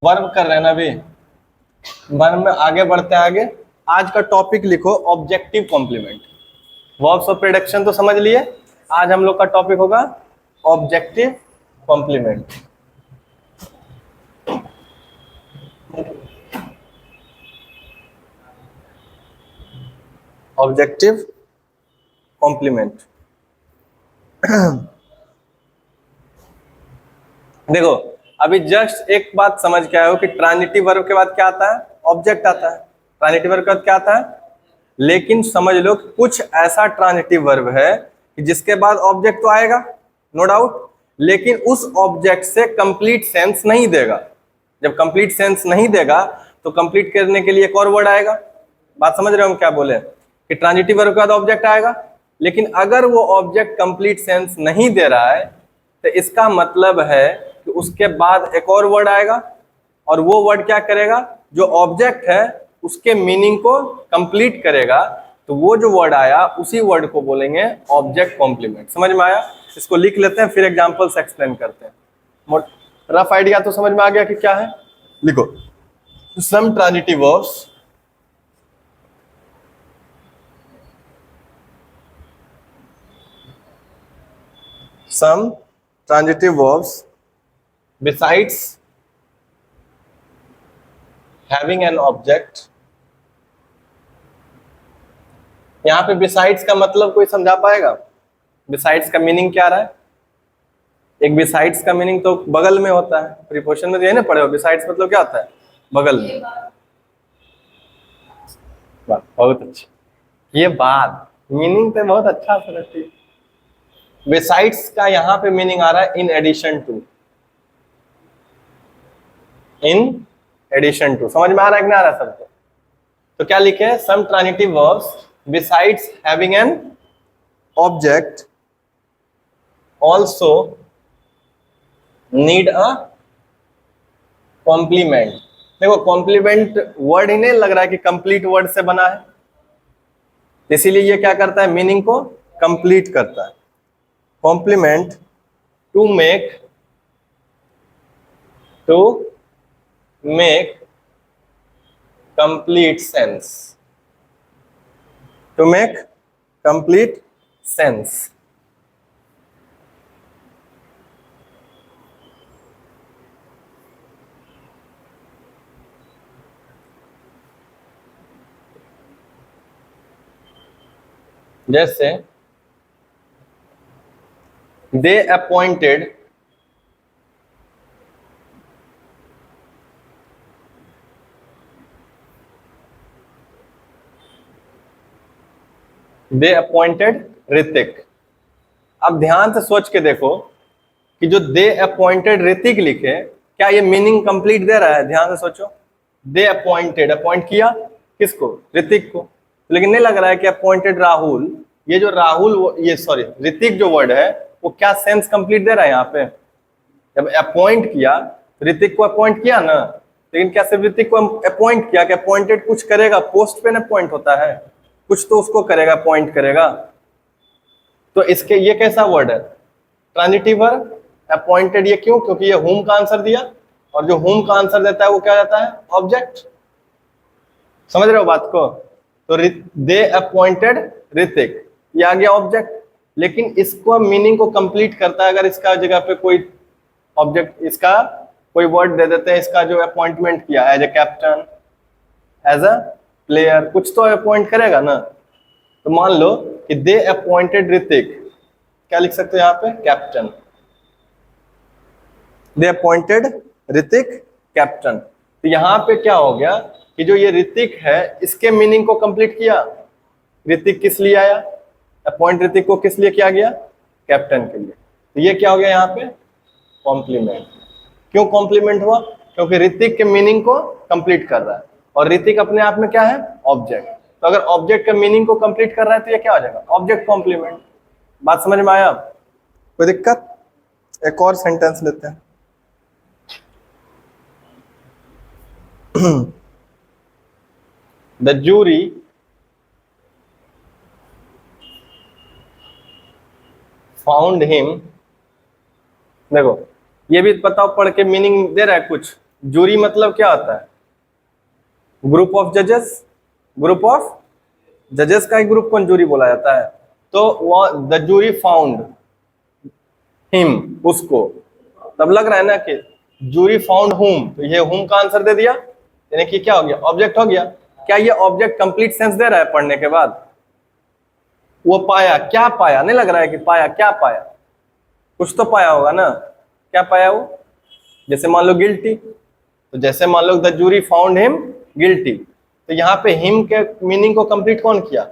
Verb कर रहे हैं ना अभी। वर्ब में आगे बढ़ते हैं आगे। आज का टॉपिक लिखो objective complement. Verbs of prediction तो समझ लिए। आज हम लोग का टॉपिक होगा ऑब्जेक्टिव कॉम्प्लीमेंट। Objective complement. देखो अभी जस्ट एक बात समझ के आए हो कि ट्रांजिटिव वर्ब के बाद क्या आता है? ऑब्जेक्ट आता है। ट्रांजिटिव वर्ब के बाद क्या आता है? लेकिन समझ लो कि कुछ ऐसा ट्रांजिटिव वर्ब है कि जिसके बाद ऑब्जेक्ट तो आएगा, नो डाउट, लेकिन उस ऑब्जेक्ट से कंप्लीट सेंस नहीं देगा। जब कंप्लीट सेंस नहीं देगा तो कंप्लीट करने के लिए एक और वर्ड आएगा। बात समझ रहे हो हम क्या बोले? कि ट्रांजिटिव वर्ब के बाद ऑब्जेक्ट आएगा, लेकिन अगर वो ऑब्जेक्ट कंप्लीट सेंस नहीं दे रहा है तो इसका मतलब है कि उसके बाद एक और वर्ड आएगा, और वो वर्ड क्या करेगा? जो ऑब्जेक्ट है उसके मीनिंग को कंप्लीट करेगा। तो वो जो वर्ड आया उसी वर्ड को बोलेंगे ऑब्जेक्ट कॉम्प्लीमेंट। समझ में आया? इसको लिख लेते हैं, फिर एग्जांपल से एक्सप्लेन करते हैं। रफ आइडिया तो समझ में आ गया कि क्या है? लिखो some transitive verbs some transitive verbs besides having an object। यहां पे besides का मतलब कोई समझा पाएगा? besides का मीनिंग क्या रहा है? एक besides का मीनिंग तो बगल में होता है। प्रीपोजिशन में तो ये ना पढ़े हो, besides मतलब क्या होता है? बगल में। बहुत अच्छा, ये बात मीनिंग तो बहुत अच्छा समझती है। besides का यहाँ पे मीनिंग आ रहा है in addition to. In addition to समझ में आ रहा है कि नहीं आ रहा है सबको? तो क्या लिखे? Some transitive verbs besides having an object also need a complement. देखो कॉम्प्लीमेंट वर्ड ही नहीं लग रहा है कि कंप्लीट वर्ड से बना है, इसीलिए ये क्या करता है? मीनिंग को कंप्लीट करता है। Complement to make complete sense. To make complete sense. जैसे दे अपॉइंटेड ऋतिक। अब ध्यान से सोच के देखो कि जो दे अपॉइंटेड ऋतिक लिखे, क्या ये मीनिंग कंप्लीट दे रहा है? ध्यान से सोचो। दे अपॉइंटेड, अपॉइंट किया किसको? ऋतिक को। लेकिन नहीं लग रहा है कि अपॉइंटेड राहुल, ये जो राहुल, ये सॉरी ऋतिक जो वर्ड है वो क्या सेंस कंप्लीट दे रहा है यहाँ पे? जब अपॉइंट किया, ऋतिक को अपॉइंट किया ना, लेकिन क्या सिर्फ ऋतिक को अपॉइंट किया? कि अपॉइंटेड कुछ करेगा? पोस्ट पे ना अपॉइंट होता है, कुछ तो उसको करेगा, अपॉइंट करेगा। तो इसके ये कैसा वर्ड है? Transitive verb appointed. ये क्यों? क्योंकि ये हुम का आंसर दिया, और जो हुम का आंसर देता है वो क्या जाता है? ऑब्जेक्ट। समझ रहे हो बात को? तो दे अपॉइंटेड ऋतिक, ये आ गया ऑब्जेक्ट, लेकिन इसको मीनिंग को कंप्लीट करता है अगर इसका जगह पे कोई ऑब्जेक्ट, इसका कोई वर्ड दे देते हैं। इसका जो अपॉइंटमेंट किया as a captain, as a player, कुछ तो अपॉइंट करेगा ना। तो मान लो कि दे अपॉइंटेड ऋतिक, क्या लिख सकते हो यहाँ पे? कैप्टन। दे अपॉइंटेड ऋतिक कैप्टन। तो यहाँ पे क्या हो गया कि जो ये ऋतिक है इसके मीनिंग को कंप्लीट किया। ऋतिक किस लिए आया? अपॉइंट ऋतिक को किस लिए किया गया? कैप्टन के लिए। तो ये क्या हो गया यहाँ पे? कॉम्प्लीमेंट। क्यों कॉम्प्लीमेंट हुआ? क्योंकि ऋतिक के मीनिंग को कंप्लीट कर रहा है, और ऋतिक अपने आप में क्या है? ऑब्जेक्ट। तो अगर ऑब्जेक्ट का मीनिंग को कंप्लीट कर रहा है तो ये क्या हो जाएगा? Object complement. बात समझ में आया? कोई दिक्कत? एक और सेंटेंस लेते हैं। The jury found him। देखो ये भी बताओ, पढ़ के मीनिंग दे रहा है कुछ? जूरी मतलब क्या होता है? ग्रुप ऑफ जजेस, ग्रुप ऑफ जजेस का एक ग्रुप को जूरी बोला जाता है। तो द जूरी फाउंड हिम, उसको, तब लग रहा है ना कि जूरी फाउंड हुम, तो ये हुम का आंसर दे दिया, यानी कि क्या हो गया? ऑब्जेक्ट हो गया। क्या ये ऑब्जेक्ट कंप्लीट सेंस दे रहा है पढ़ने के बाद? वो पाया, क्या पाया? नहीं लग रहा है कि पाया, क्या पाया? कुछ तो पाया होगा ना, क्या पाया वो? जैसे मान लो गिल्टी, तो जैसे मान लो the jury found him guilty, तो यहाँ पे हिम के मीनिंग को कंप्लीट कौन किया?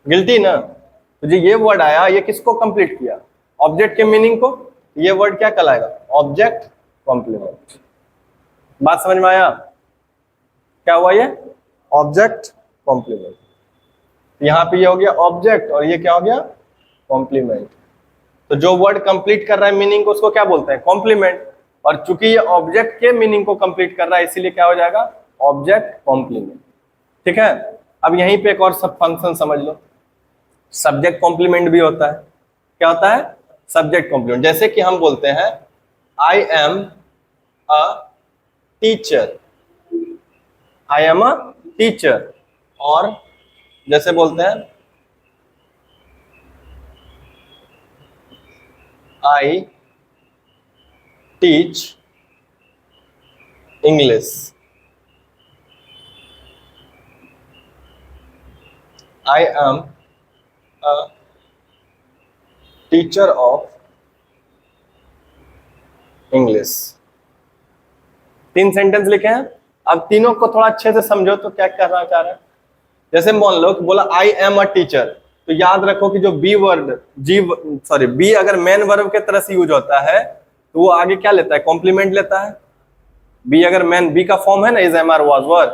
गिल्टी ना। तो जो ये वर्ड आया, ये किसको कंप्लीट किया? ऑब्जेक्ट के मीनिंग को। ये वर्ड क्या कहलाएगा? Object complement. बात समझ में आया? क्या हुआ ये? Object complement. यहाँ पे ये हो गया ऑब्जेक्ट और ये क्या हो गया? कॉम्प्लीमेंट। तो जो वर्ड कंप्लीट कर रहा है मीनिंग को, उसको क्या बोलते हैं? कॉम्प्लीमेंट। और चूंकि ये ऑब्जेक्ट के मीनिंग को कंप्लीट कर रहा है, इसीलिए क्या हो जाएगा? Object complement. ठीक है। अब यहीं पे एक और सब फंक्शन समझ लो, सब्जेक्ट कॉम्प्लीमेंट भी होता है। क्या होता है? Subject complement. जैसे कि हम बोलते हैं I am a teacher, I am a teacher, और जैसे बोलते हैं I teach English, I am a teacher of English. तीन सेंटेंस लिखे हैं। अब तीनों को थोड़ा अच्छे से समझो तो क्या कहना चाह रहा है। जैसे मान लो कि बोला आई एम अ टीचर, तो याद रखो कि जो बी वर्ड, बी अगर मेन वर्ब के तरह से यूज होता है तो वो आगे क्या लेता है? कॉम्प्लीमेंट लेता है। बी अगर मेन, बी का फॉर्म है ना इज, एम, आर, वाज, वर,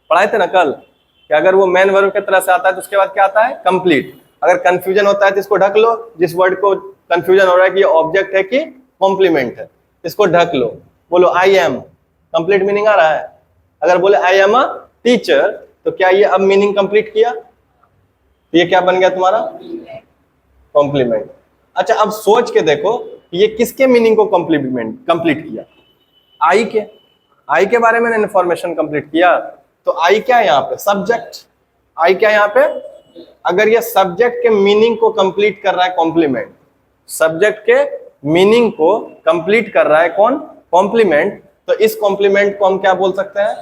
पढ़ाए थे ना कल, कि अगर वो मेन वर्ब के तरह से आता है तो उसके बाद क्या आता है? कंप्लीट। अगर कंफ्यूजन होता है तो इसको ढक लो, जिस वर्ड को कंफ्यूजन हो रहा है कि ये ऑब्जेक्ट है कि कॉम्प्लीमेंट है, इसको ढक लो। बोलो आई एम, कंप्लीट मीनिंग आ रहा है। अगर बोले आई एम अ टीचर, तो क्या ये अब मीनिंग कंप्लीट किया? तो ये क्या बन गया तुम्हारा? कॉम्प्लीमेंट। अच्छा, अब सोच के देखो ये किसके मीनिंग को कंप्लीट किया? आई के, आई के बारे में इंफॉर्मेशन कंप्लीट किया। तो आई क्या है यहाँ पे? सब्जेक्ट। आई क्या है यहाँ पे? अगर ये सब्जेक्ट के मीनिंग को कंप्लीट कर रहा है कॉम्प्लीमेंट, सब्जेक्ट के मीनिंग को कंप्लीट कर रहा है कौन? कॉम्प्लीमेंट। तो इस कॉम्प्लीमेंट को हम क्या बोल सकते हैं?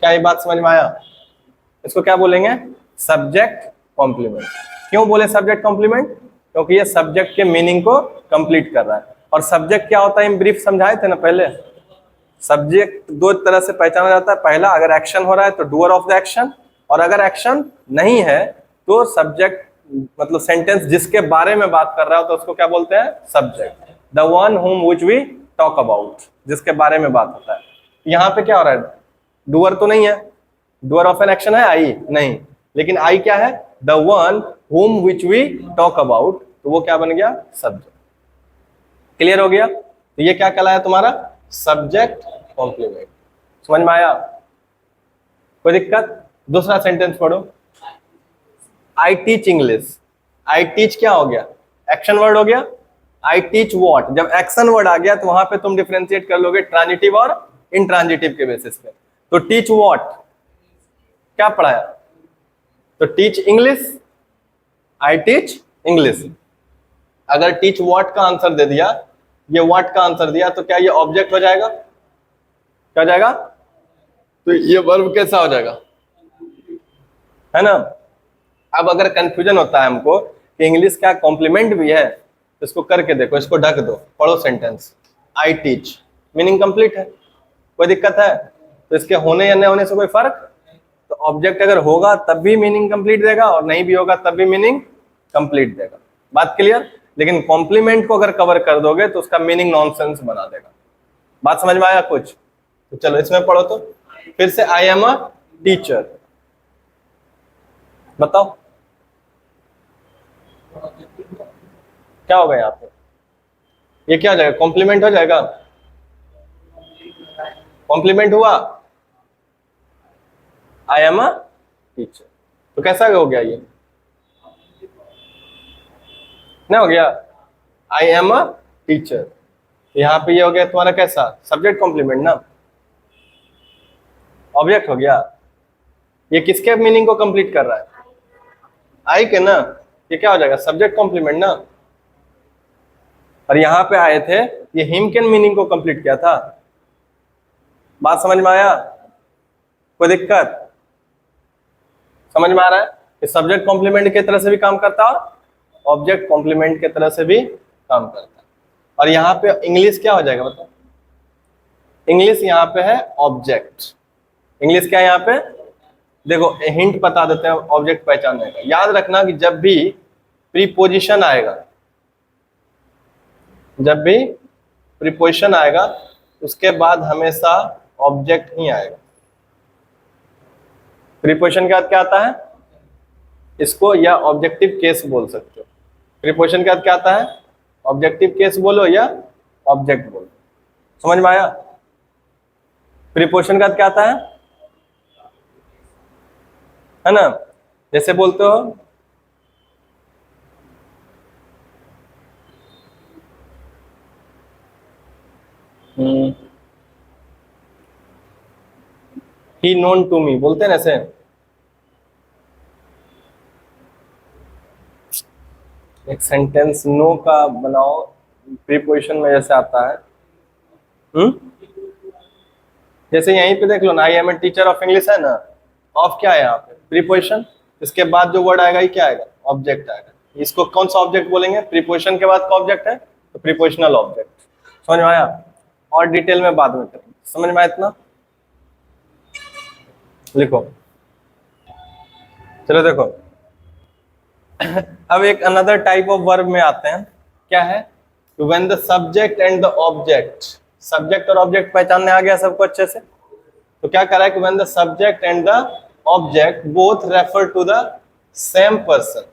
क्या ये बात समझ में आया? इसको क्या बोलेंगे? Subject complement. क्यों बोले सब्जेक्ट कॉम्प्लीमेंट? क्योंकि ये सब्जेक्ट के मीनिंग को कंप्लीट कर रहा है। और सब्जेक्ट क्या होता है इन ब्रीफ समझाए थे ना पहले। सब्जेक्ट दो तरह से पहचाना जाता है। पहला, अगर एक्शन हो रहा है तो डूअर ऑफ द एक्शन, और अगर एक्शन नहीं है तो सब्जेक्ट, मतलब सेंटेंस जिसके बारे में बात कर रहा हो तो उसको क्या बोलते हैं? सब्जेक्ट। द वन हुम विच वी टॉक अबाउट, जिसके बारे में बात होता है। यहाँ पे क्या हो रहा है? डूअर तो नहीं है, डूअर ऑफ एन एक्शन है आई? नहीं, लेकिन आई क्या है? द वन हुम विच वी टॉक अबाउट, तो वो क्या बन गया? सब्जेक्ट। क्लियर हो गया? तो ये क्या कहलाया तुम्हारा? Subject complement. समझ में आया? कोई दिक्कत? दूसरा सेंटेंस पढ़ो, I teach English. I teach क्या हो गया? एक्शन वर्ड हो गया। आई टीच व्हाट, जब एक्शन वर्ड आ गया तो वहां पे तुम डिफरेंशिएट कर लोगे ट्रांजिटिव और इंट्रांजिटिव के बेसिस पे। तो टीच व्हाट, क्या पढ़ाया? तो teach English, I teach English. अगर टीच व्हाट का आंसर दे दिया, ये व्हाट का आंसर दिया, तो क्या ये ऑब्जेक्ट हो जाएगा? क्या हो जाएगा? तो ये वर्ब कैसा हो जाएगा? है ना? अब अगर कंफ्यूजन होता है हमको कि इंग्लिश क्या कॉम्प्लीमेंट भी है, तो इसको करके देखो, इसको ढक दो, पढ़ो sentence, I teach, meaning complete है। कोई दिक्कत है? तो इसके होने या नहीं होने से कोई फर्क? तो ऑब्जेक्ट अगर होगा तब भी मीनिंग कंप्लीट देगा, और नहीं भी होगा तब भी मीनिंग कंप्लीट देगा। बात क्लियर? लेकिन कॉम्प्लीमेंट को अगर कवर कर दोगे तो उसका मीनिंग नॉनसेंस बना देगा। बात समझ में आया कुछ? तो चलो इसमें पढ़ो तो फिर से, आई एम अ टीचर, बताओ क्या होगा यहाँ पे? ये क्या हो जाएगा? कॉम्प्लीमेंट हो जाएगा? कॉम्प्लीमेंट हुआ? आई एम अ टीचर, तो कैसा हो गया? ये नहीं हो गया? आई एम अ टीचर, यहाँ पे ये हो गया तुम्हारा कैसा सब्जेक्ट कॉम्प्लीमेंट ना, ऑब्जेक्ट हो गया। ये किसके मीनिंग को कंप्लीट कर रहा है, आई के ना, ये क्या हो जाएगा सब्जेक्ट कॉम्प्लीमेंट ना। और यहाँ पे आए थे ये हिम के मीनिंग को कंप्लीट किया था। बात समझ में आया, कोई दिक्कत, समझ में आ रहा है कि सब्जेक्ट कॉम्प्लीमेंट की तरह से भी काम करता है और ऑब्जेक्ट कॉम्प्लीमेंट की तरह से भी काम करता है। और यहाँ पे इंग्लिश क्या हो जाएगा बताओ, इंग्लिश यहाँ पे है ऑब्जेक्ट। इंग्लिश क्या है यहाँ पे, देखो हिंट बता देते हैं ऑब्जेक्ट पहचानने का। याद रखना कि जब भी प्रीपोजिशन आएगा, जब भी प्रीपोजिशन आएगा उसके बाद हमेशा ऑब्जेक्ट ही आएगा। प्रीपोजिशन के बाद क्या आता है, इसको या ऑब्जेक्टिव केस बोल सकते हो। प्रीपोजिशन के बाद क्या आता है, ऑब्जेक्टिव केस बोलो या ऑब्जेक्ट बोलो। समझ में आया, प्रीपोजिशन के बाद क्या आता है ना, जैसे बोलते हो ही नोन टू मी, बोलते हैं ना ऐसे। एक सेंटेंस नो का बनाओ प्रीपोजिशन में जैसे आता है, जैसे यहीं पे देख लो ना, I am a teacher of English है ना, ऑफ क्या है यहाँ पे प्रीपोजिशन, इसके बाद जो वर्ड आएगा ये क्या आएगा, ऑब्जेक्ट आएगा। इसको कौन सा ऑब्जेक्ट बोलेंगे, प्रीपोजिशन के बाद का ऑब्जेक्ट है तो प्रीपोजिशनल ऑब्जेक्ट। समझ में आया, और डिटेल में बाद में करेंगे। समझ में आया इतना, लिखो। चलो देखो अब एक अनदर टाइप ऑफ वर्ब में आते हैं, क्या है, when the subject and the object, subject और ऑब्जेक्ट पहचानने आ गया सबको अच्छे से। तो क्या कह रहा है कि when the subject and the object both refer to the same person,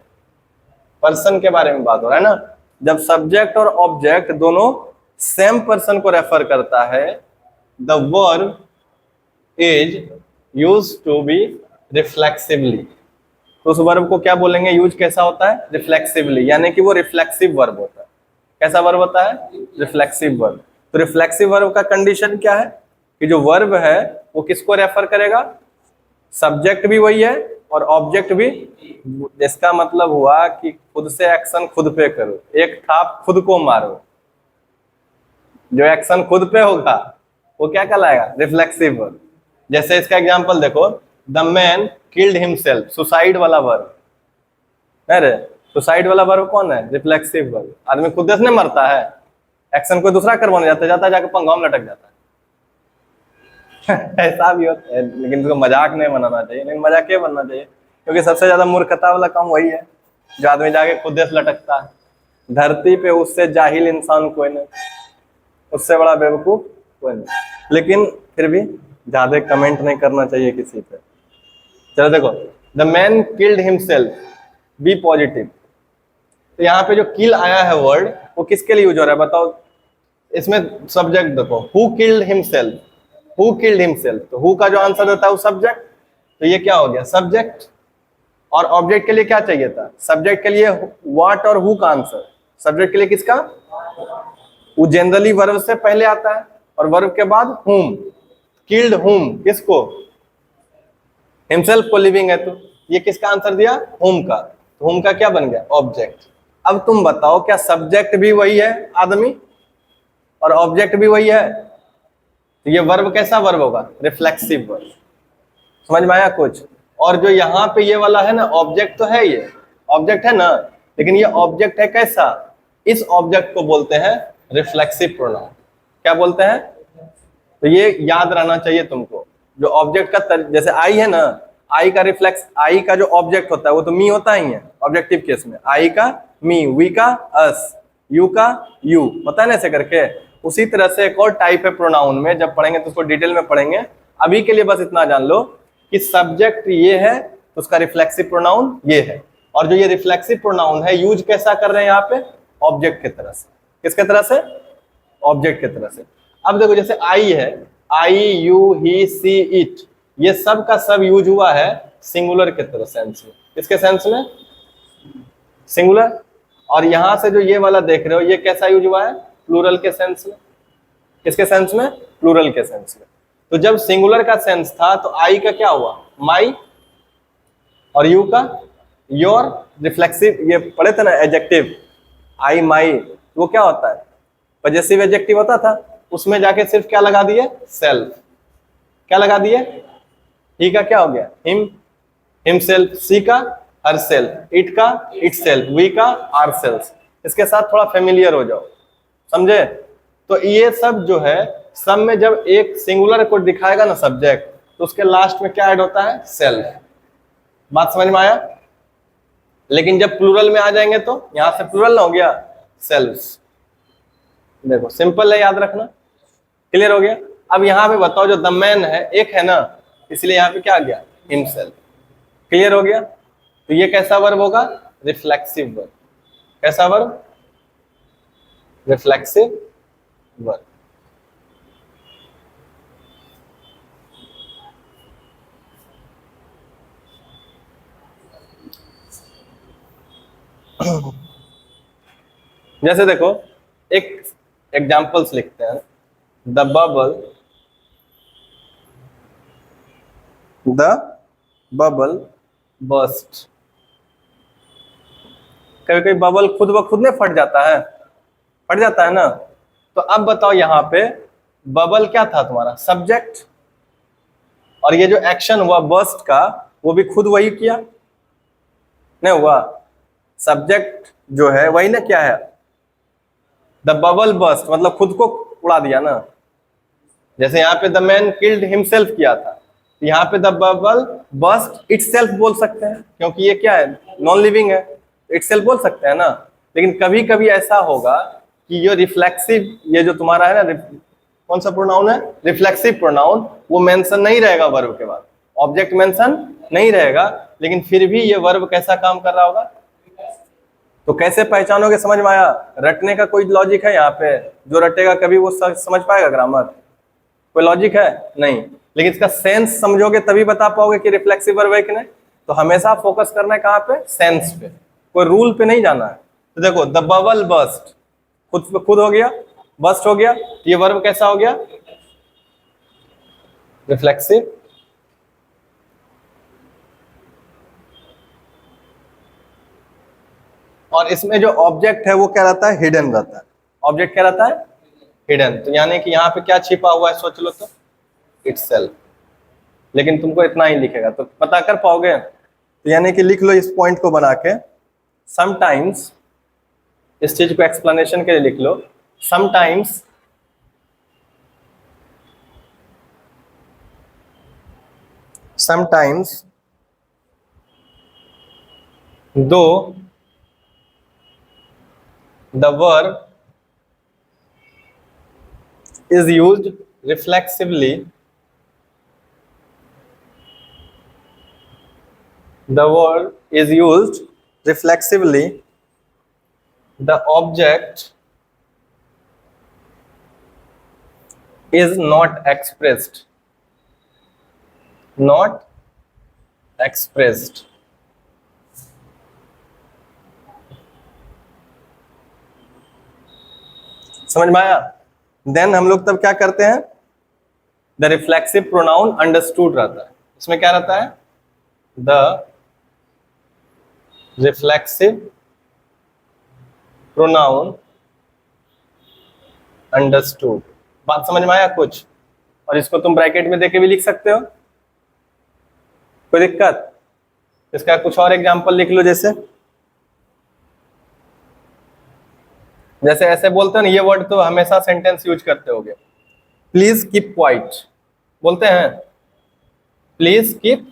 person के बारे में बात हो रहा है ना। जब सब्जेक्ट और ऑब्जेक्ट दोनों सेम पर्सन को रेफर करता है, the verb is used to be reflexively. तो उस वर्ब को क्या बोलेंगे, यूज कैसा होता है, रिफ्लेक्सिवली, यानी कि वो रिफ्लेक्सिव वर्ब होता है। कैसा वर्ब होता है, रिफ्लेक्सिव वर्ब। तो रिफ्लेक्सिव वर्ब का कंडीशन क्या है कि जो वर्ब है वो किसको रेफर करेगा, सब्जेक्ट भी वही है और ऑब्जेक्ट भी। इसका मतलब हुआ कि खुद से एक्शन खुद पे करो, एक थाप खुद को मारो। जो एक्शन खुद पे होगा वो क्या कहलाएगा, रिफ्लेक्सिव वर्ब। जैसे इसका एग्जांपल देखो, the man killed himself, suicide वाला वर्ब। अरे सुसाइड वाला वर्ब कौन है, रिफ्लेक्सिव वर्ब। आदमी खुद से मरता है, एक्शन कोई दूसरा करवाने जाता है, जाता जाके पंगाओं में लटक जाता है ऐसा भी होता है, लेकिन इसको मजाक नहीं बनाना चाहिए, लेकिन मजाक क्यों बनना चाहिए, क्योंकि सबसे ज्यादा मूर्खता वाला काम वही है जो आदमी जाके खुद से लटकता है। धरती पे उससे जाहिल इंसान कोई नहीं, उससे बड़ा बेवकूफ कोई नहीं, लेकिन फिर भी ज्यादा कमेंट नहीं करना चाहिए किसी पे। चलो देखो, the man killed himself, be positive. तो यहाँ पे जो किल आया है वर्ड, वो किसके लिए यूज हो रहा है बताओ। इसमें सब्जेक्ट देखो, who killed himself, who killed himself, तो हु का जो आंसर देता है वो सब्जेक्ट, तो ये क्या हो गया सब्जेक्ट। और ऑब्जेक्ट के लिए क्या चाहिए था, सब्जेक्ट के लिए व्हाट और हु का आंसर, सब्जेक्ट के लिए किसका, वो जनरली वर्ब से पहले आता है और वर्ब के बाद हुम। किल्ड हुम, किसको, हिमसेल्फ को, लिविंग है, तो ये किसका आंसर दिया, हुम का। तो हुम का क्या बन गया, ऑब्जेक्ट। अब तुम बताओ क्या सब्जेक्ट भी वही है आदमी और ऑब्जेक्ट भी वही है, तो ये वर्ब कैसा वर्ब होगा, रिफ्लेक्सिव वर्ब। समझ में आया कुछ। और जो यहाँ पे ये वाला है ना, ऑब्जेक्ट तो है, ये ऑब्जेक्ट है ना, लेकिन ये ऑब्जेक्ट है कैसा, इस ऑब्जेक्ट को बोलते हैं रिफ्लेक्सिव प्रोनाउन। क्या बोलते हैं, तो ये याद रहना चाहिए तुमको। जो ऑब्जेक्ट का जैसे आई है ना, आई का रिफ्लेक्स, आई का जो ऑब्जेक्ट होता है वो तो मी होता ही है ऑब्जेक्टिव केस में, आई का मी, वी का अस, यू का यू, होता है ना ऐसे करके। उसी तरह से एक और टाइप है प्रोनाउन में, जब पढ़ेंगे तो उसको डिटेल में पढ़ेंगे। अभी के लिए बस इतना जान लो कि सब्जेक्ट ये है तो उसका रिफ्लेक्सिव प्रोनाउन ये है, और जो ये रिफ्लेक्सिव प्रोनाउन है यूज कैसा कर रहे हैं यहाँ पे, ऑब्जेक्ट की तरह से। किसके तरह से, ऑब्जेक्ट की तरह से। अब देखो जैसे आई है, आई, यू, ही, सी, इट, ये सब का सब यूज हुआ है सिंगुलर के तरह सेंस में। किसके सेंस में, सिंगुलर। और यहां से जो ये वाला देख रहे हो ये कैसा यूज हुआ है, प्लूरल के सेंस में। किसके सेंस में? प्लूरल के सेंस में। तो जब सिंगुलर का सेंस था तो आई का क्या हुआ? माई, और यू का योर। रिफ्लेक्सिव ये पढ़े थे ना एडजेक्टिव, आई माई, वो क्या होता है? पजेसिव एडजेक्टिव होता था, उसमें जाके सिर्फ क्या लगा दिए? सेल्फ। क्या लगा दिए? ही का क्या हो गया? Him, himself. सी का हर सेल्फ, इट का इट सेल्फ, वी का आर सेल्फ। इसके साथ थोड़ा फेमिलियर हो जाओ, समझे? तो ये सब जो है, सब में जब एक सिंगुलर को दिखाएगा ना सब्जेक्ट, तो उसके लास्ट में क्या ऐड होता है? सेल्फ। बात समझ में आया? लेकिन जब प्लूरल में आ जाएंगे तो यहां से प्लूरल ना हो गया, सेल्फ्स। देखो सिंपल है, याद रखना। क्लियर हो गया? अब यहां पे बताओ, जो द मैन है एक है ना, इसलिए यहां पे क्या आ गया? हिमसेल्फ। क्लियर हो गया? तो ये कैसा वर्ब होगा? Reflexive verb. कैसा वर्ब? Reflexive verb. जैसे देखो, एक एग्जाम्पल्स लिखते हैं। The bubble, the bubble burst. कभी कभी बबल खुद ब खुद में फट जाता है, फट जाता है ना। तो अब बताओ यहां पे बबल क्या था? तुम्हारा सब्जेक्ट, और ये जो एक्शन हुआ बस्ट का, वो भी खुद वही किया, नहीं हुआ? सब्जेक्ट जो है वही ना, क्या है? द बबल बस्ट, मतलब खुद को उड़ा दिया ना। जैसे यहाँ पे द मैन किल्ड हिमसेल्फ किया था, यहाँ पे द बबल बस्ट इटसेल्फ बोल सकते हैं, क्योंकि ये क्या है? नॉन लिविंग है, इटसेल्फ बोल सकते हैं ना। लेकिन कभी कभी ऐसा होगा कि ये रिफ्लेक्सिव, ये जो तुम्हारा है ना, कौन सा प्रोनाउन है? रिफ्लेक्सिव प्रोनाउन, वो मेंशन नहीं रहेगा वर्ब के बाद, ऑब्जेक्ट मेंशन नहीं रहेगा, लेकिन फिर भी ये वर्ब कैसा काम कर रहा होगा? तो कैसे पहचानोगे? समझ में आया? रटने का कोई लॉजिक है यहाँ पे? जो रटेगा कभी वो समझ पाएगा ग्रामर? कोई लॉजिक है? नहीं। लेकिन इसका सेंस समझोगे तभी बता पाओगे कि रिफ्लेक्सिव वर्ब है कि नहीं। तो हमेशा फोकस करना है कहाँ पे? सेंस पे, कोई रूल पे नहीं जाना है। तो देखो द बबल बस्ट, खुद पे खुद हो गया, बस्ट हो गया, ये वर्ब कैसा हो गया? रिफ्लेक्सिव। और इसमें जो ऑब्जेक्ट है वो क्या रहता है? हिडन रहता है। ऑब्जेक्ट क्या रहता है? हिडन। तो यानी कि यहाँ पे क्या छिपा हुआ है? सोच लो तो, इटसेल्फ। लेकिन तुमको इतना ही लिखेगा तो पता कर पाओगे? तो यानी कि लिख लो इस पॉइंट को बना के, समटाइम्स, इस चीज को एक्सप्लेनेशन के लिए लिख लो। समटाइम्स समटाइम्स दो the verb is used reflexively, the verb is used reflexively, the object is not expressed, not expressed। समझ में आया? देन हम लोग तब क्या करते हैं? द रिफ्लेक्सिव प्रोनाउन अंडरस्टूड रहता है। इसमें क्या रहता है? The reflexive pronoun understood. बात समझ में आया कुछ? और इसको तुम ब्रैकेट में देके भी लिख सकते हो, कोई दिक्कत? इसका कुछ और एग्जांपल लिख लो। जैसे ऐसे बोलते हैं ना, ये वर्ड तो हमेशा सेंटेंस यूज करते होगे। प्लीज कीप क्वाइट बोलते हैं, प्लीज कीप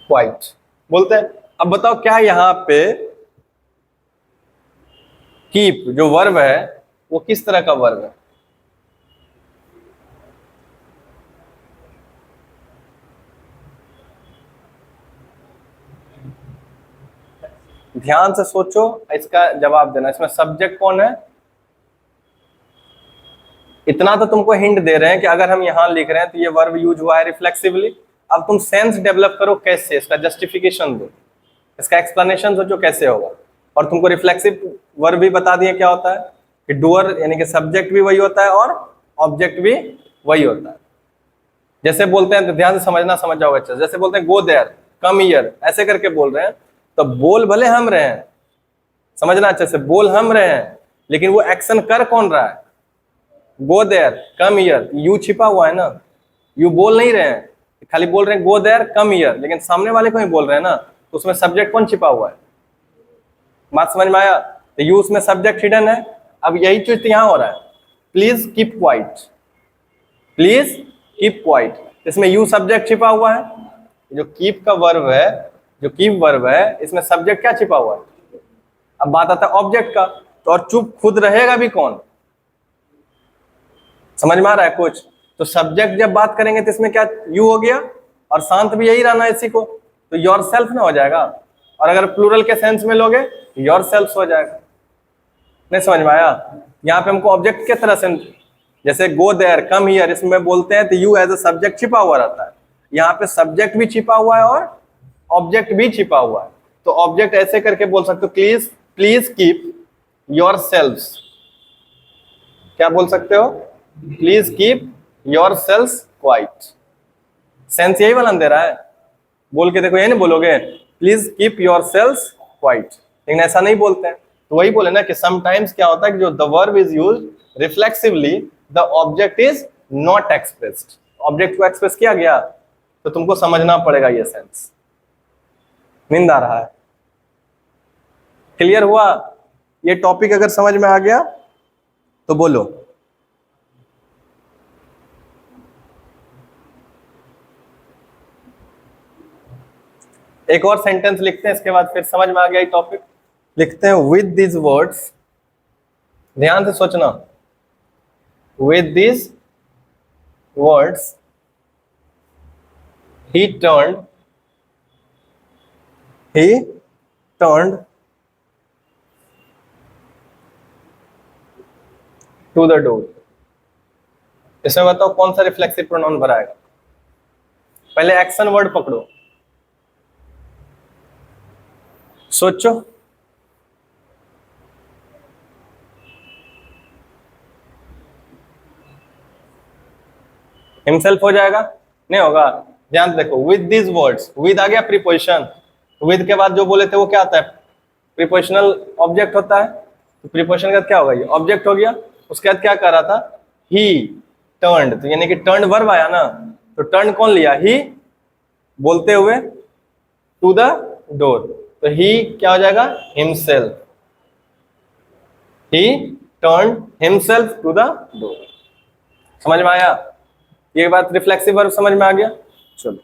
क्वाइट बोलते हैं। अब बताओ क्या यहां पे कीप जो वर्ब है वो किस तरह का वर्ब है? ध्यान से सोचो, इसका जवाब देना। इसमें सब्जेक्ट कौन है? इतना तो तुमको हिंट दे रहे हैं कि अगर हम यहां लिख रहे हैं तो ये वर्ब यूज हुआ है रिफ्लेक्सिवली। अब तुम सेंस डेवलप करो, कैसे? इसका जस्टिफिकेशन दो, इसका एक्सप्लेनेशन सोचो कैसे होगा। और तुमको रिफ्लेक्सिव वर्ब भी बता दिए क्या होता है। कि डूअर यानी कि सब्जेक्ट भी वही होता है और ऑब्जेक्ट भी वही होता है। जैसे बोलते हैं, तो ध्यान से समझना, समझ जाओ अच्छे से। जैसे बोलते हैं गो देयर, कम हियर, ऐसे करके बोल रहे हैं, तो बोल भले हम रहे हैं, समझना अच्छे से, बोल हम रहे हैं, लेकिन वो एक्शन कर कौन रहा है? Go there, come here, you छिपा हुआ है ना, यू बोल नहीं रहे हैं, खाली बोल रहे हैं गो देयर कम हियर, लेकिन सामने वाले को ही बोल रहे हैं ना, तो उसमें सब्जेक्ट कौन छिपा हुआ है? बात समझ में आया? तो यू उसमें सब्जेक्ट हिडन है। अब यही चीज यहां हो रहा है, please keep quiet, please keep quiet, इसमें यू सब्जेक्ट छिपा हुआ है। जो कीप का वर्ब है, जो कीप वर्ब है, इसमें सब्जेक्ट क्या छिपा हुआ है? अब बात आता है ऑब्जेक्ट का, तो और चुप खुद रहेगा भी कौन? समझ में आ रहा है कुछ? तो सब्जेक्ट जब बात करेंगे तो इसमें क्या यू हो गया, और शांत भी यही रहना है इसी को, तो योर सेल्फ ना हो जाएगा। और अगर प्लूरल के सेंस में लोगे योर सेल्फ हो जाएगा। नहीं समझ में आया? यहाँ पे हमको ऑब्जेक्ट के तरह से, जैसे गो देयर कम हियर, इसमें बोलते हैं तो यू एज अ सब्जेक्ट छिपा हुआ रहता है, यहाँ पे सब्जेक्ट भी छिपा हुआ है और ऑब्जेक्ट भी छिपा हुआ है। तो ऑब्जेक्ट ऐसे करके बोल सकते हो, please please keep your selves, क्या बोल सकते हो? Please keep your selves quite. Sense यही वाला दे रहा है, बोल के देखो, ये नहीं बोलोगे please keep your selves quite, लेकिन ऐसा नहीं बोलते हैं। तो वही बोले ना कि समटाइम्स क्या होता है कि जो the verb is used reflexively, the object is not expressed, object को एक्सप्रेस किया गया, तो तुमको समझना पड़ेगा ये सेंस। नींद आ रहा है? क्लियर हुआ? ये टॉपिक अगर समझ में आ गया तो बोलो। एक और सेंटेंस लिखते हैं, इसके बाद फिर समझ में आ गया ये टॉपिक। लिखते हैं विद दिस वर्ड्स, ध्यान से सोचना, with this words he turned to the door। इसमें बताओ कौन सा रिफ्लेक्सिव प्रोनाउन भराएगा? पहले एक्शन वर्ड पकड़ो, सोचो। हिमसेल्फ हो जाएगा? नहीं होगा। ध्यान से देखो, विद दिस वर्ड्स, विद आ गया प्रीपोजिशन, विद के बाद जो बोले थे वो क्या आता है? प्रीपोजिशनल ऑब्जेक्ट होता है। तो प्रीपोजिशन का क्या होगा? ये ऑब्जेक्ट हो गया। उसके बाद क्या कर रहा था? ही टर्न्ड, तो यानी कि टर्न वर्ब आया ना, तो टर्न कौन लिया? ही, बोलते हुए टू द डोर, तो ही क्या हो जाएगा? Himself, he turned himself to the door. समझ में आया? ये बात रिफ्लेक्सिव वर्ब समझ में आ गया? चलो।